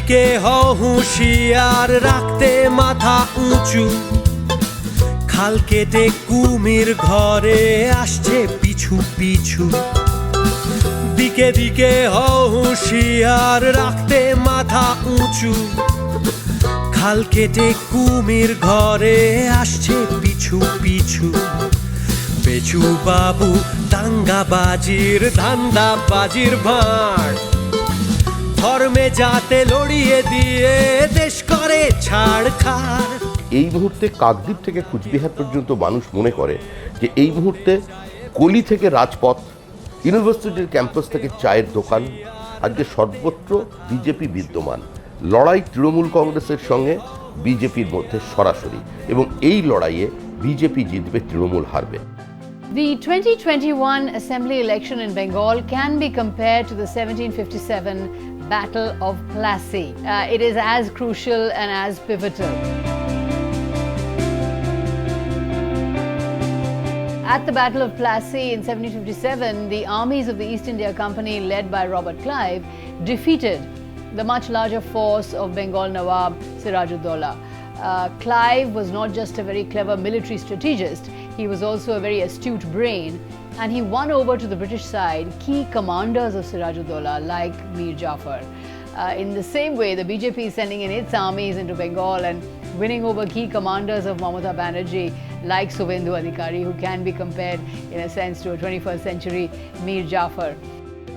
দিকে হও হুঁশিয়ার, রাখতে মাথা উঁচু, খাল কেটে কুমির ঘরে আসছে পিছু পিছু। দিকে দিকে হও হুঁশিয়ার, রাখতে মাথা উঁচু, খাল কেটে কুমির ঘরে আসছে পিছু পিছু। পেছু বাবু দাঙ্গাবাজির ধান্দাবাজির ভাঁড়, ধর্মে যাতে লড়িয়ে দিয়ে দেশ করে ছাড়খাড়। এই মুহূর্তে কাকদ্বীপ থেকে কুচবিহার পর্যন্ত মানুষ মনে করে যে এই মুহূর্তে গলি থেকে রাজপথ, ইউনিভার্সিটির ক্যাম্পাস থেকে চায়ের দোকান, আজকে সর্বত্র বিজেপি বিদ্যমান। লড়াই তৃণমূল কংগ্রেসের সঙ্গে বিজেপির মধ্যে সরাসরি, এবং এই লড়াইয়ে বিজেপি জিতবে, তৃণমূল হারবে। The 2021 Assembly election in Bengal can be compared to the 1757 Battle of Plassey. It is as crucial and as pivotal. At the Battle of Plassey in 1757, the armies of the East India Company, led by Robert Clive, defeated the much larger force of Bengal Nawab Siraj-ud-Dowla. Clive was not just a very clever military strategist, he was also a very astute brain, and he won over to the British side key commanders of Siraj-ud-Dowla like Mir Jafar. In the same way, the BJP is sending in its armies into Bengal and winning over key commanders of Mamata Banerjee like Suvendu Adhikari, who can be compared in a sense to a 21st century Mir Jafar.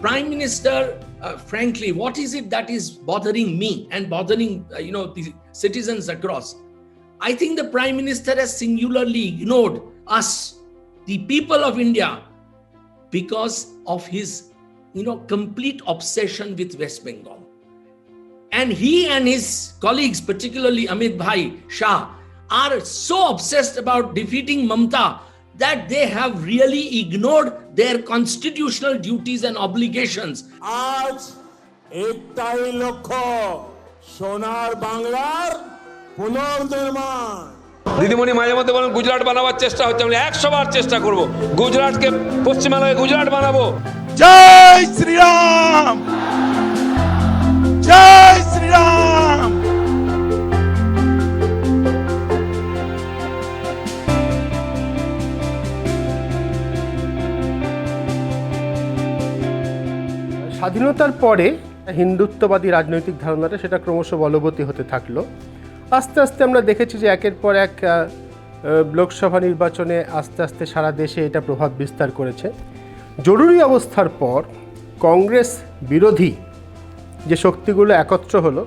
Prime Minister, frankly, what is it that is bothering me and bothering the citizens across? I think the Prime Minister has singularly ignored us, the people of India, because of his complete obsession with West Bengal. And he and his colleagues, particularly Amit Bhai Shah, are so obsessed about defeating Mamata that they have really ignored their constitutional duties and obligations. আজ একটাই লক্ষ্য, সোনার বাংলার পুনর্নির্মাণ। দিদিমণি মাঝে মধ্যে বলেন গুজরাট বানাবার চেষ্টা হচ্ছে, আমি 100 বার চেষ্টা করব গুজরাটকে, পশ্চিমবাংলাকে গুজরাট বানাবো। জয় শ্রীরাম, জয় শ্রীরাম। স্বাধীনতার পরে হিন্দুত্ববাদী রাজনৈতিক ধারণাটা সেটা ক্রমশ বলবতী হতে থাকলো। আস্তে আস্তে আমরা দেখেছি যে একের পর এক লোকসভা নির্বাচনে আস্তে আস্তে সারা দেশে এটা প্রভাব বিস্তার করেছে। জরুরি অবস্থার পর কংগ্রেস বিরোধী যে শক্তিগুলো একত্র হলো,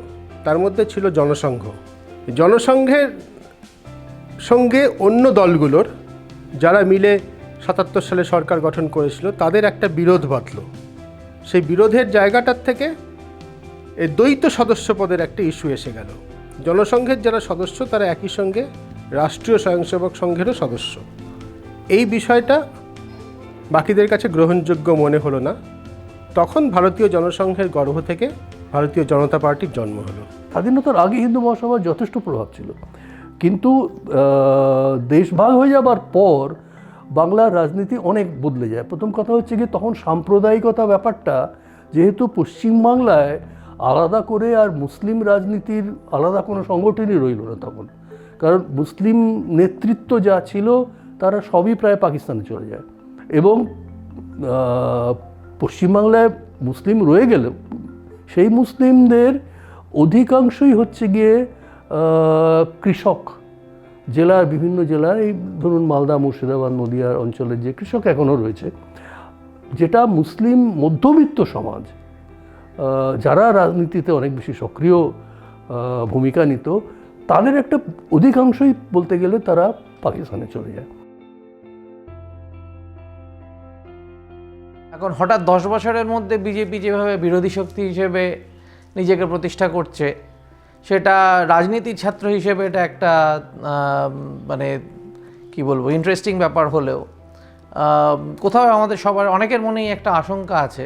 তার মধ্যে ছিল জনসংঘ। জনসংঘের সঙ্গে অন্য দলগুলোর যারা মিলে 77 সালে সরকার গঠন করেছিল, তাদের একটা বিরোধ বাঁধল। সেই বিরোধের জায়গাটার থেকে এই দ্বৈত সদস্য পদের একটা ইস্যু এসে গেল। জনসংঘের যারা সদস্য তারা একই সঙ্গে রাষ্ট্রীয় স্বয়ংসেবক সংঘেরও সদস্য। এই বিষয়টা বাকিদের কাছে গ্রহণযোগ্য মনে হলো না। তখন ভারতীয় জনসংঘের গর্ভ থেকে ভারতীয় জনতা পার্টির জন্ম হলো। স্বাধীনতার আগে হিন্দু মহাসভার যথেষ্ট প্রভাব ছিল, কিন্তু দেশভাগ হয়ে যাবার পর বাংলার রাজনীতি অনেক বদলে যায়। প্রথম কথা হচ্ছে কি, তখন সাম্প্রদায়িকতা ব্যাপারটা যেহেতু পশ্চিমবাংলায় আলাদা করে আর মুসলিম রাজনীতির আলাদা কোনো সংগঠনই রইল না তখন, কারণ মুসলিম নেতৃত্ব যা ছিল তারা সবই প্রায় পাকিস্তানে চলে যায়, এবং পশ্চিমবাংলায় মুসলিম রয়ে গেলেও সেই মুসলিমদের অধিকাংশই হচ্ছে গিয়ে কৃষক। জেলার বিভিন্ন জেলার, এই ধরুন মালদা, মুর্শিদাবাদ, নদিয়ার অঞ্চলের যে কৃষক এখনও রয়েছে, যেটা মুসলিম মধ্যবিত্ত সমাজ যারা রাজনীতিতে অনেক বেশি সক্রিয় ভূমিকা নিত, তাদের একটা অধিকাংশই বলতে গেলে তারা পাকিস্তানে চলে যায়। এখন হঠাৎ 10 বছরের মধ্যে বিজেপি যেভাবে বিরোধী শক্তি হিসেবে নিজেকে প্রতিষ্ঠা করছে, সেটা রাজনীতির ছাত্র হিসেবে এটা একটা মানে কি বলবো, ইন্টারেস্টিং ব্যাপার হলেও কোথাও আমাদের সবার অনেকের মনেই একটা আশঙ্কা আছে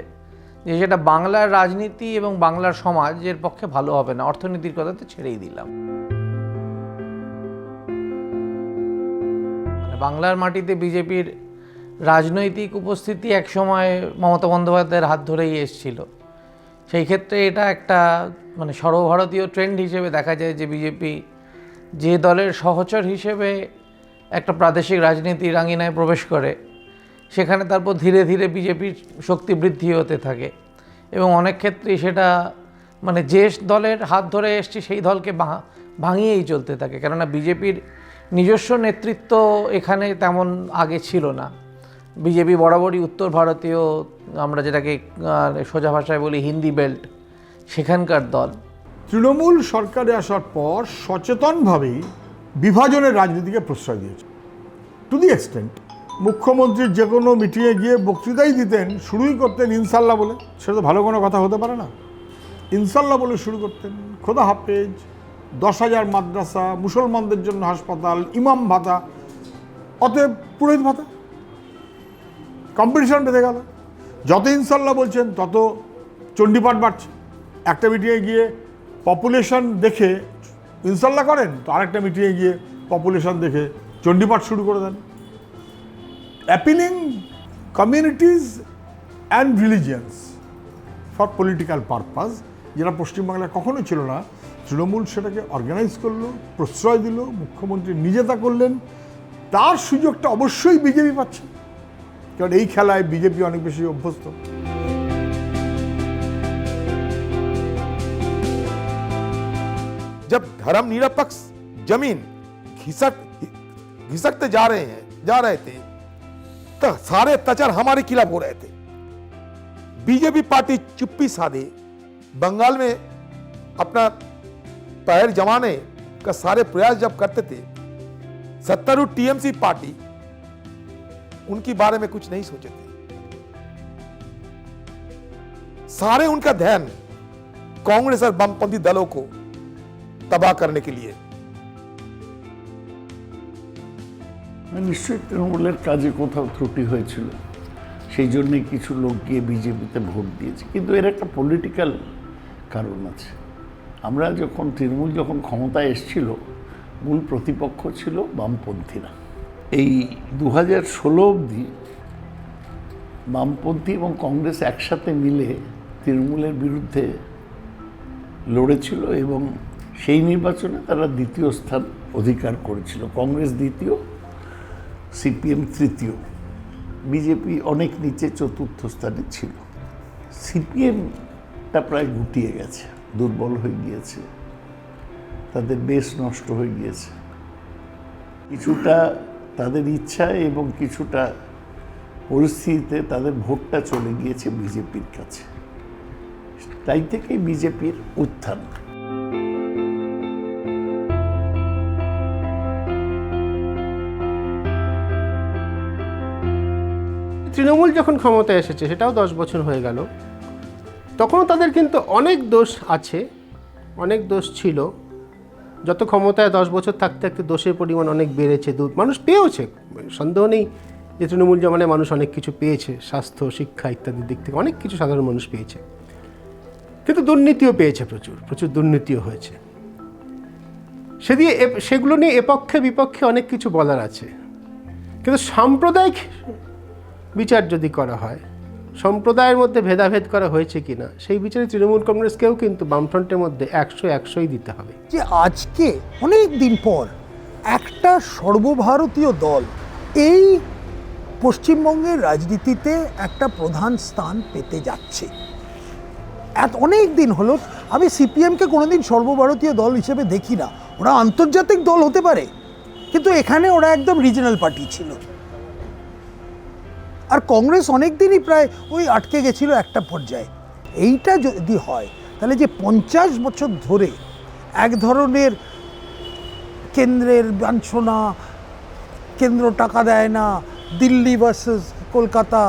যে সেটা বাংলার রাজনীতি এবং বাংলার সমাজের পক্ষে ভালো হবে না। অর্থনীতির কথা তো ছেড়েই দিলাম, বাংলার মাটিতে বিজেপির রাজনৈতিক উপস্থিতি একসময় মমতা বন্দ্যোপাধ্যায়ের হাত ধরেই এসেছিল। সেই ক্ষেত্রে এটা একটা মানে সর্বভারতীয় ট্রেন্ড হিসেবে দেখা যায় যে বিজেপি যে দলের সহচর হিসেবে একটা প্রাদেশিক রাজনীতির আঙিনায় প্রবেশ করে, সেখানে তারপর ধীরে ধীরে বিজেপির শক্তি বৃদ্ধি হতে থাকে এবং অনেক ক্ষেত্রেই সেটা মানে যে দলের হাত ধরে এসছে সেই দলকে ভাঙিয়েই চলতে থাকে। কেননা বিজেপির নিজস্ব নেতৃত্ব এখানে তেমন আগে ছিল না। বিজেপি বরাবরই উত্তর ভারতীয়, আমরা যেটাকে সোজা ভাষায় বলি হিন্দি বেল্ট, সেখানকার দল। তৃণমূল সরকারে আসার পর সচেতনভাবেই বিভাজনের রাজনীতিকে প্রশ্রয় দিয়েছে। টু দি এক্সটেন্ট মুখ্যমন্ত্রীর যে কোনো মিটিংয়ে গিয়ে বক্তৃতাই দিতেন, শুরুই করতেন ইনশাল্লাহ বলে। সেটা তো ভালো কোনো কথা হতে পারে না। ইনশাল্লাহ বলে শুরু করতেন। খোদা হাফেজ, 10,000 মাদ্রাসা, মুসলমানদের জন্য হাসপাতাল, ইমাম ভাতা, অতএব পুরোহিত ভাতা, কম্পিটিশন বেঁধে গেল। যত ইনশাল্লাহ বলছেন তত চণ্ডীপাঠ বাড়ছে। একটা মিটিংয়ে গিয়ে পপুলেশন দেখে ইনশাল্লাহ করেন, তো আরেকটা মিটিংয়ে গিয়ে পপুলেশন দেখে চণ্ডীপাঠ শুরু করে দেন। Appealing communities and religions for political purpose, যেটা পশ্চিমবাংলায় কখনোই ছিল না। তৃণমূল সেটাকে অর্গানাইজ করলো, প্রশ্রয় দিল, মুখ্যমন্ত্রী নিজে তা করলেন। তার সুযোগটা অবশ্যই বিজেপি পাচ্ছে, কারণ এই খেলায় বিজেপি অনেক বেশি অভ্যস্ত। जब धर्म निरपेक्ष जमीन घिसकते जा रहे थे तो सारे तचर हमारे खिलाफ हो रहे थे। बीजेपी पार्टी चुप्पी साधे बंगाल में अपना पैर जमाने का सारे प्रयास जब करते थे, सत्तारूढ़ टीएमसी पार्टी उनके बारे में कुछ नहीं सोचे थे। सारे उनका ध्यान कांग्रेस और वामपंथी दलों को तबाह करने के लिए। নিশ্চয়ই তৃণমূলের কাজে কোথাও ত্রুটি হয়েছিল, সেই জন্যে কিছু লোক গিয়ে বিজেপিতে ভোট দিয়েছে। কিন্তু এর একটা পলিটিক্যাল কারণ আছে। আমরা যখন তৃণমূল যখন ক্ষমতায় এসেছিল, মূল প্রতিপক্ষ ছিল বামপন্থীরা। এই 2016 অবধি বামপন্থী এবং কংগ্রেস একসাথে মিলে তৃণমূলের বিরুদ্ধে লড়েছিল এবং সেই নির্বাচনে তারা দ্বিতীয় স্থান অধিকার করেছিল। কংগ্রেস দ্বিতীয়, সিপিএম তৃতীয়, বিজেপি অনেক নিচে চতুর্থ স্থানে ছিল। সিপিএমটা প্রায় গুটিয়ে গেছে, দুর্বল হয়ে গিয়েছে, তাদের বেশ নষ্ট হয়ে গিয়েছে। কিছুটা তাদের ইচ্ছায় এবং কিছুটা পরিস্থিতিতে তাদের ভোটটা চলে গিয়েছে বিজেপির কাছে। তাই থেকেই বিজেপির উত্থান। তৃণমূল যখন ক্ষমতায় এসেছে, সেটাও 10 বছর হয়ে গেল, তখনও তাদের কিন্তু অনেক দোষ আছে, অনেক দোষ ছিল। যত ক্ষমতায় 10 বছর থাকতে থাকতে দোষের পরিমাণ অনেক বেড়েছে। মানুষ পেয়েওছে, সন্দেহ নেই যে তৃণমূল জমানায় মানুষ অনেক কিছু পেয়েছে, স্বাস্থ্য, শিক্ষা ইত্যাদির দিক থেকে অনেক কিছু সাধারণ মানুষ পেয়েছে। কিন্তু দুর্নীতিও পেয়েছে, প্রচুর প্রচুর দুর্নীতিও হয়েছে। সেগুলো নিয়ে এপক্ষে বিপক্ষে অনেক কিছু বলার আছে। কিন্তু সাম্প্রদায়িক বিচার যদি করা হয়, সম্প্রদায়ের মধ্যে ভেদাভেদ করা হয়েছে কিনা, সেই বিচারে তৃণমূল কংগ্রেসকেও কিন্তু বামফ্রন্টের মধ্যে 100-100ই দিতে হবে। যে আজকে অনেক দিন পর একটা সর্বভারতীয় দল এই পশ্চিমবঙ্গের রাজনীতিতে একটা প্রধান স্থান পেতে যাচ্ছে। অনেক দিন হলো আমি সিপিএমকে কোনোদিন সর্বভারতীয় দল হিসেবে দেখি না। ওরা আন্তর্জাতিক দল হতে পারে, কিন্তু এখানে ওরা একদম রিজনাল পার্টি ছিল। আর কংগ্রেস অনেক দিনই প্রায় ওই আটকে গেছিল একটা পর্যায়ে। এইটা যদি হয় তাহলে যে 50 বছর ধরে এক ধরনের কেন্দ্রের বাঞ্ছনা, কেন্দ্র টাকা দেয় না, দিল্লি ভার্সেস কলকাতা,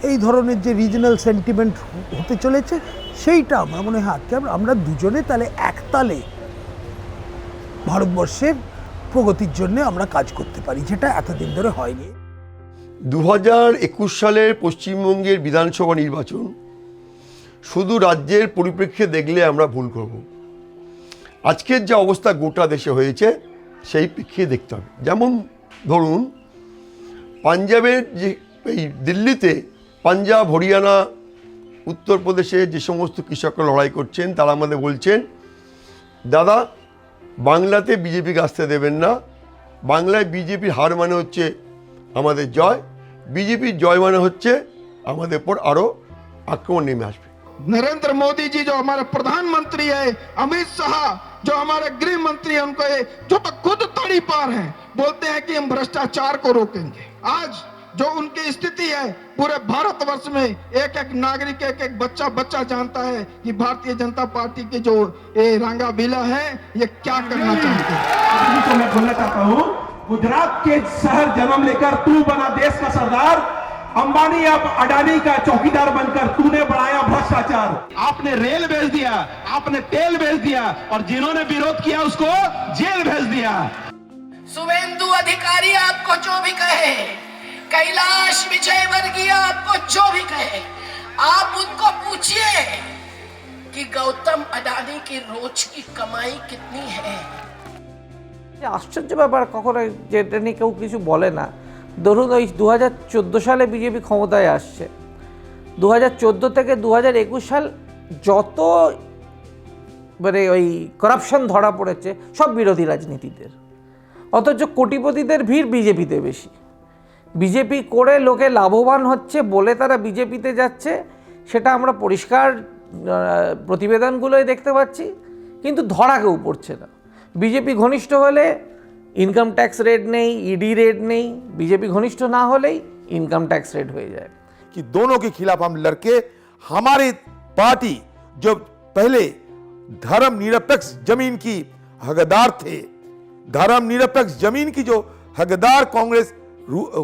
এই ধরনের যে রিজনাল সেন্টিমেন্ট হতে চলেছে, সেইটা আমার মনে হয় আমরা দুজনে তাহলে একতালে ভারতবর্ষের প্রগতির জন্য আমরা কাজ করতে পারি, যেটা এতদিন ধরে হয়নি। 2021 সালের পশ্চিমবঙ্গের বিধানসভা নির্বাচন শুধু রাজ্যের পরিপ্রেক্ষিতে দেখলে আমরা ভুল করব। আজকের যে অবস্থা গোটা দেশে হয়েছে সেই প্রেক্ষিতে দেখতে হবে। যেমন ধরুন পাঞ্জাবের যে এই দিল্লিতে পাঞ্জাব, হরিয়ানা উত্তরপ্রদেশে যে সমস্ত কৃষকরা লড়াই করছেন তারা আমাদের বলছেন, দাদা বাংলাতে বিজেপিকে আসতে দেবেন না, বাংলায় বিজেপির হার মানে হচ্ছে আমাদের জয়, বিজেপির জয় মানে হচ্ছে আমাদের উপর আরও আক্রমণ নেমে আসবে। नरेंद्र मोदी जी जो हमारे प्रधानमंत्री है, अमित शाह जो हमारे गृह मंत्री है, उनको जो तो खुद तड़ी पार है, बोलते हैं कि हम भ्रष्टाचार को रोकेंगे। आज जो उनकी स्थिति है पूरे भारतवर्ष में एक एक नागरिक, एक एक बच्चा जानता है कि भारतीय जनता पार्टी के जो ये रंगा बिला है ये क्या करना चाहते हैं। तो मैं बोलना चाहता हूँ, गुजरात के शहर जन्म लेकर तू बना देश का सरदार, अंबानी अब अडानी का चौकीदार बनकर तूने बढ़ाया भ्रष्टाचार। आपने रेल भेज दिया, आपने तेल भेज दिया, और जिन्होंने विरोध किया उसको जेल भेज दिया। शुभेंदु अधिकारी आपको जो भी कहे, कैलाश विजयवर्गीय आपको जो भी कहे, आप उनको पूछिए कि गौतम अडानी की रोज की कमाई कितनी है। আশ্চর্য ব্যাপার, কখনো যেটা নিয়ে কেউ কিছু বলে না। ধরুন ওই 2014 সালে বিজেপি ক্ষমতায় আসছে, 2014 থেকে 2021 সাল যত মানে ওই করাপশন ধরা পড়েছে সব বিরোধী রাজনীতিদের, অথচ কোটিপতিদের ভিড় বিজেপিতে বেশি। বিজেপি করে লোকে লাভবান হচ্ছে বলে তারা বিজেপিতে যাচ্ছে, সেটা আমরা পরিষ্কার প্রতিবেদনগুলোই দেখতে পাচ্ছি, কিন্তু ধরা কেউ পড়ছে না। বিজেপি ঘনিষ্ঠ হলে ইনকাম ট্যাক্স রেট নেই, ইডি রেট নেই, বিজেপি ঘনিষ্ঠ না হলেই ইনকাম ট্যাক্স রেট হয়ে যায়। कि दोनों के खिलाफ हम लड़के, हमारी पार्टी जो पहले धर्म निरपेक्ष जमीन की हकदार थे, धर्म निरपेक्ष जमीन की जो हकदार कांग्रेस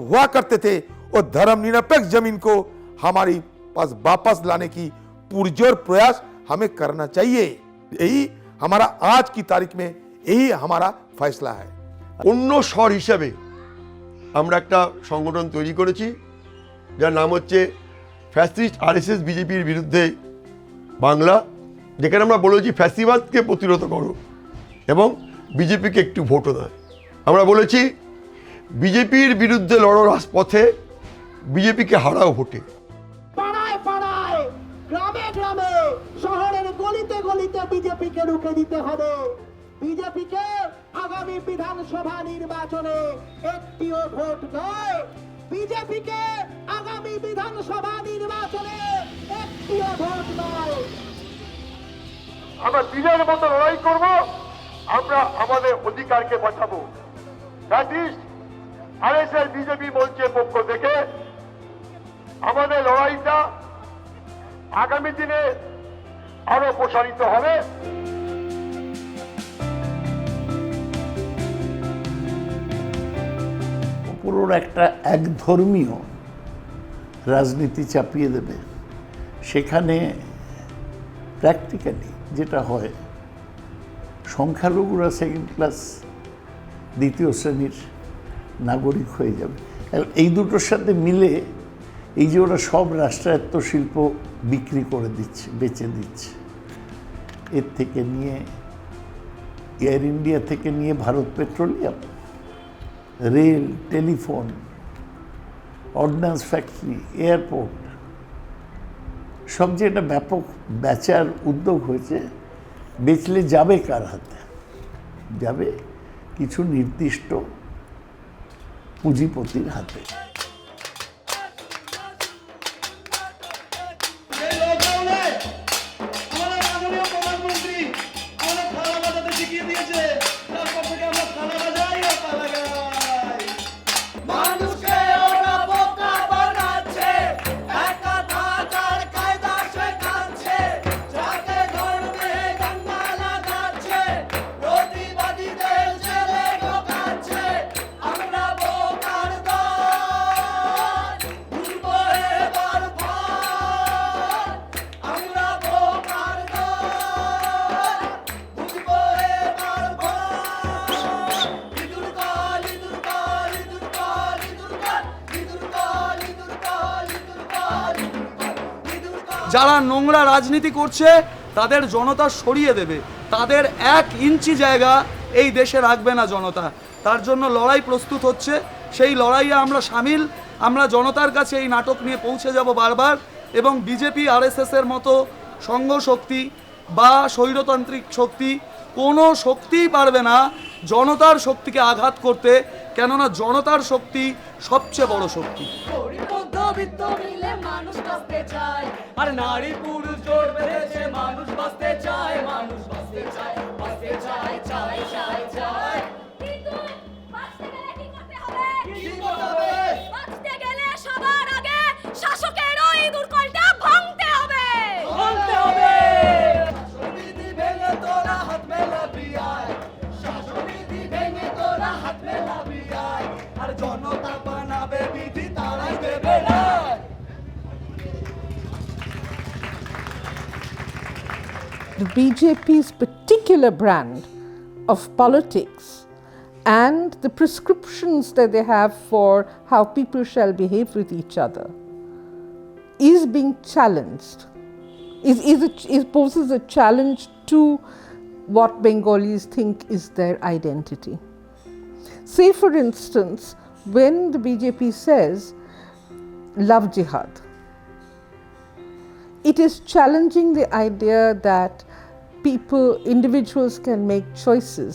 हुआ करते थे, वो धर्म निरपेक्ष जमीन को हमारी पास वापस लाने की पुरजोर प्रयास हमें करना चाहिए। यही हमारा आज की तारीख में यही हमारा फैसला है। অন্য স্বর হিসাবে আমরা একটা সংগঠন তৈরি করেছি যার নাম হচ্ছে ফ্যাসিস্ট আরএসএস বিজেপির বিরুদ্ধে বাংলা, যেখানে আমরা বলেছি ফ্যাসিবাদকে প্রতিরোধ করো এবং বিজেপিকে একটু ভোটও দেয়। আমরা বলেছি বিজেপির বিরুদ্ধে লড়ো রাজপথে, বিজেপিকে হারাও ভোটে। পাড়ায় পাড়ায়, গ্রামে গ্রামে, শহরের গলিতে গলিতে বিজেপিকে রুখে দিতে হবে। বিজেপিকে আগামী বিধানসভা নির্বাচনে একটিও ভোট নয়, বিজেপিকে আগামী বিধানসভা নির্বাচনে একটিও ভোট নয়। আমরা দিনের মতো লড়াই করব, আমরা আমাদের অধিকারকে বাঁচাবো। ফ্যাসিস্ট আরএসএস বিজেপি মঞ্চের পক্ষ থেকে আমাদের লড়াইটা আগামী দিনে আরো প্রসারিত হবে। পুরোর একটা একধর্মীয় রাজনীতি চাপিয়ে দেবে, সেখানে প্র্যাকটিক্যালি যেটা হয় সংখ্যালঘুরা সেকেন্ড ক্লাস দ্বিতীয় শ্রেণীর নাগরিক হয়ে যাবে। এই দুটোর সাথে মিলে এই যে ওরা সব রাষ্ট্রায়ত্ত শিল্প বিক্রি করে দিচ্ছে, বেচে দিচ্ছে, এর থেকে নিয়ে এয়ার ইন্ডিয়া থেকে নিয়ে Bharat petroleum, rail, telephone, ordinance factory, airport, সব যে একটা ব্যাপক বেচার উদ্যোগ হয়েছে, বেচলে যাবে কার হাতে? যাবে কিছু নির্দিষ্ট পুঁজিপতির হাতে। যারা নোংরা রাজনীতি করছে তাদের জনতা সরিয়ে দেবে, তাদের 1 ইঞ্চি জায়গা এই দেশে রাখবে না জনতা। তার জন্য লড়াই প্রস্তুত হচ্ছে, সেই লড়াইয়ে আমরা সামিল। আমরা জনতার কাছে এই নাটক নিয়ে পৌঁছে যাব বারবার, এবং বিজেপি আরএসএসের মতো সংঘ শক্তি বা স্বৈরতান্ত্রিক শক্তি কোনো শক্তিই পারবে না জনতার শক্তিকে আঘাত করতে, কেননা জনতার শক্তি সবচেয়ে বড় শক্তি। মানুষ বাঁচতে চায়, আর নারী পুরুষ জোট বেঁধেছে মানুষ বাঁচতে চায়, মানুষ বাঁচতে চায়, বাঁচতে চায়, চায় চায় চায়। কিন্তু বাঁচতে গেলে কি করতে হবে? কি করতে হবে? বাঁচতে গেলে সবার আগে শাসকের ওই দুর্কলটা ভাঙতে হবে, ভাঙতে হবে। শাসনবিধি ভেঙে তোরা হাত মেলাবি আয়, শাসনবিধি ভেঙে তোরা হাত মেলাবি আয়, আর জনতা বানাবে বিধি তারাই দেবে না। The BJP's particular brand of politics and the prescriptions that they have for how people shall behave with each other is being challenged, it poses a challenge to what Bengalis think is their identity. Say for instance, when the BJP says, love jihad, it is challenging the idea that individuals can make choices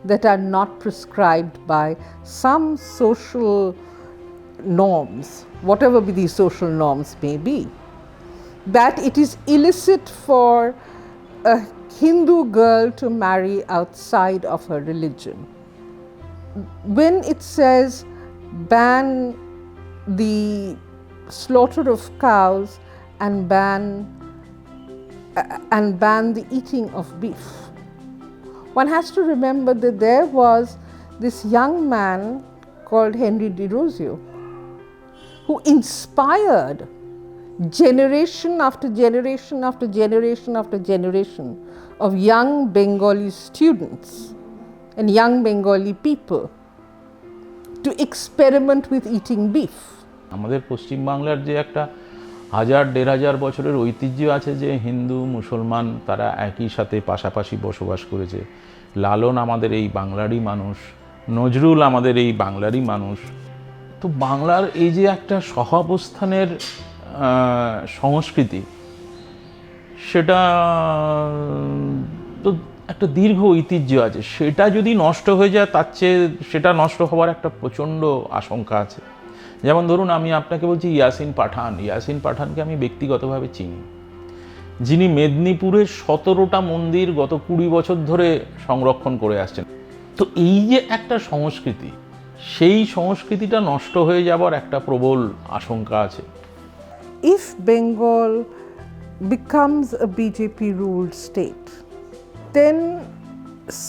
that are not prescribed by some social norms, whatever these social norms may be. That it is illicit for a Hindu girl to marry outside of her religion. When it says ban the slaughter of cows and ban the eating of beef, one has to remember that there was this young man called Henry de Rosio who inspired generation after generation after generation after generation of young Bengali students and young Bengali people to experiment with eating beef. আমাদের পশ্চিমবাংলার যে একটা 1000-1500 বছরের ঐতিহ্য আছে যে হিন্দু মুসলমান তারা একই সাথে পাশাপাশি বসবাস করেছে। লালন আমাদের এই বাংলারই মানুষ, নজরুল আমাদের এই বাংলারই মানুষ। তো বাংলার এই যে একটা সহাবস্থানের সংস্কৃতি, সেটা তো একটা দীর্ঘ ঐতিহ্য আছে, সেটা যদি নষ্ট হয়ে যায় তার চেয়ে সেটা নষ্ট হওয়ার একটা প্রচণ্ড আশঙ্কা আছে। যেমন ধরুন আমি আপনাকে বলছি ইয়াসিন পাঠানকে আমি ব্যক্তিগতভাবে চিনি, যিনি মেদিনীপুরের 17টা মন্দির গত 20 বছর ধরে সংরক্ষণ করে আসছেন। তো এই যে একটা সংস্কৃতি, সেই সংস্কৃতিটা নষ্ট হয়ে যাবার একটা প্রবল আশঙ্কা আছে। If Bengal becomes a BJP ruled state, then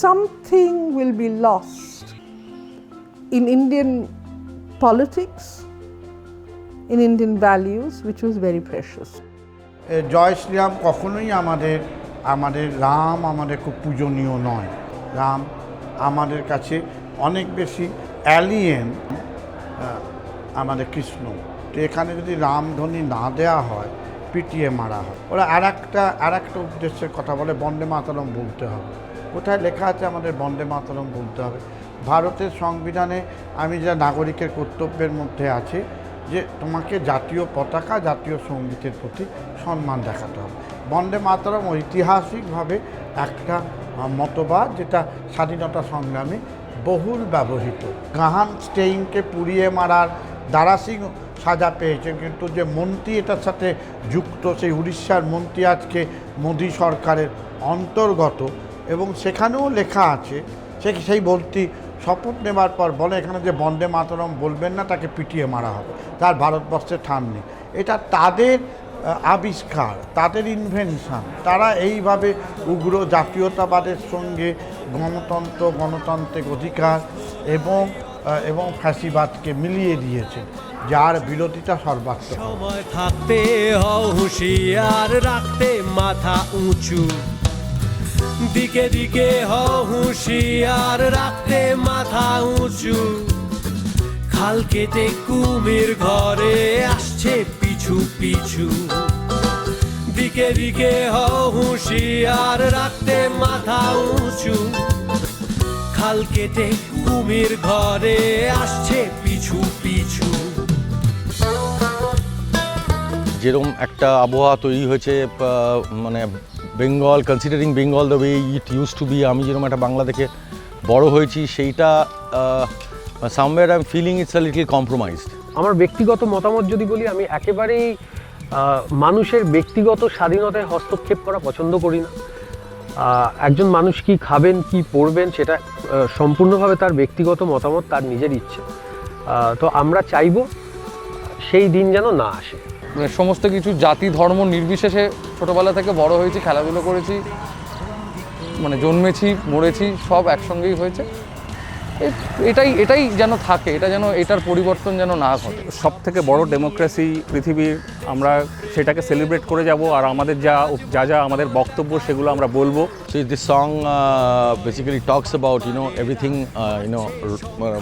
something will be lost in Indian politics, in Indian values, which was very precious. জয় শ্রীরাম কখনোই আমাদের রাম আমাদের খুব পূজনীয় নয়। রাম আমাদের কাছে অনেক বেশি অ্যালিয়েন আমাদের কৃষ্ণ। তো এখানে যদি রামধ্বনি না দেওয়া হয়, পিটিয়ে মারা হয়। ওরা আর একটা উদ্দেশ্যের কথা বলে, বন্দে মাতরম বলতে হবে। কোথায় লেখা আছে আমাদের বন্দে মাতরম বলতে হবে? ভারতের সংবিধানে আমি যা নাগরিকের কর্তব্যের মধ্যে আছে যে তোমাকে জাতীয় পতাকা জাতীয় সঙ্গীতের প্রতি সম্মান দেখাতে হবে। বন্দে মাতরম ঐতিহাসিকভাবে একটা মতবাদ যেটা স্বাধীনতা সংগ্রামে বহুল ব্যবহৃত। গাহান স্টেইনকে পুড়িয়ে মারার দারা সিং সাজা পেয়েছেন, কিন্তু যে মন্ত্রী এটার সাথে যুক্ত, সেই উড়িষ্যার মন্ত্রী আজকে মোদী সরকারের অন্তর্গত, এবং সেখানেও লেখা আছে সেই মন্ত্রী শপথ নেবার পর বলে এখানে যে বন্দে মাতরম বলবেন না তাকে পিটিয়ে মারা হবে, তার ভারতবর্ষে ঠান নেই। এটা তাদের আবিষ্কার, তাদের ইনভেনশন। তারা এইভাবে উগ্র জাতীয়তাবাদের সঙ্গে গণতান্ত্রিক অধিকার এবং ফ্যাসিবাদকে মিলিয়ে দিয়েছে, যার বিরোধিতা সর্বাত্মক। সময় থাকতে হও হুঁশিয়ার, রাখতে মাথা উঁচু, দিকে দিকে হও হুঁশিয়ার, রাখতে মাথা উঁচু। খাল কেটে কুমির ঘরে আসছে পিছু পিছু, দিকে দিকে হও হুঁশিয়ার, রাখতে মাথা উঁচু। খাল কেটে কুমির ঘরে আসছে পিছু পিছু। যেরকম একটা আবহাওয়া তৈরি হয়েছে, মানে Bengal, considering Bengal the way it use to be, আমি যেরকম একটা বাংলা থেকে বড় হয়েছি, সেইটা somewhere I am feeling it's a little compromised. আমার ব্যক্তিগত মতামত যদি বলি, আমি একেবারেই মানুষের ব্যক্তিগত স্বাধীনতায় হস্তক্ষেপ করা পছন্দ করি না। একজন মানুষ কি খাবেন, কি পরবেন, সেটা সম্পূর্ণভাবে তার ব্যক্তিগত মতামত, তার নিজের ইচ্ছে। তো আমরা চাইব সেই দিন যেন না আসে। মানে সমস্ত কিছু জাতি ধর্ম নির্বিশেষে ছোটোবেলা থেকে বড় হয়েছি, খেলাধুলো করেছি, মানে জন্মেছি মরেছি সব একসঙ্গেই হয়েছে। এটাই যেন থাকে, এটা যেন এটার পরিবর্তন যেন না ঘটে। সব থেকে বড় ডেমোক্রেসি পৃথিবীর, আমরা সেটাকে সেলিব্রেট করে যাব, আর আমাদের যা আমাদের বক্তব্য সেগুলো আমরা বলবো। So this song basically talks about everything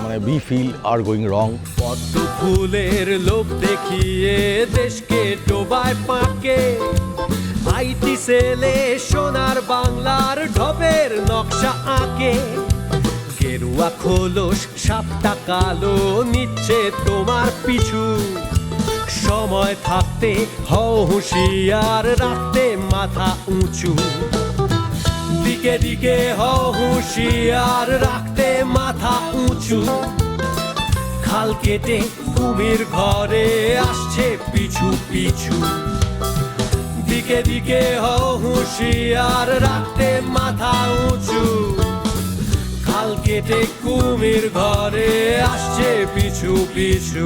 মানে we feel are going wrong. পদ্ম ফুলের লোভ দেখিয়ে দেশকে ডোবায় পাকে, আইটি সেলে সোনার বাংলার ঢপের নকশা আঁকে, গেরুয়া খোলস সাপটা কালো নিচ্ছে তোমার পিছু, সময় থাকতে হও হুঁশিয়ার, রাখতে মাথা উঁচু, দিকে দিকে হও হুঁশিয়ার, রাখতে মাথা উঁচু, খাল কেটে কুমির ঘরে আসছে পিছু পিছু, দিকে দিকে হও হুঁশিয়ার, রাখতে মাথা উঁচু, খাল কেটে কুমির ঘরে আসছে পিছু পিছু।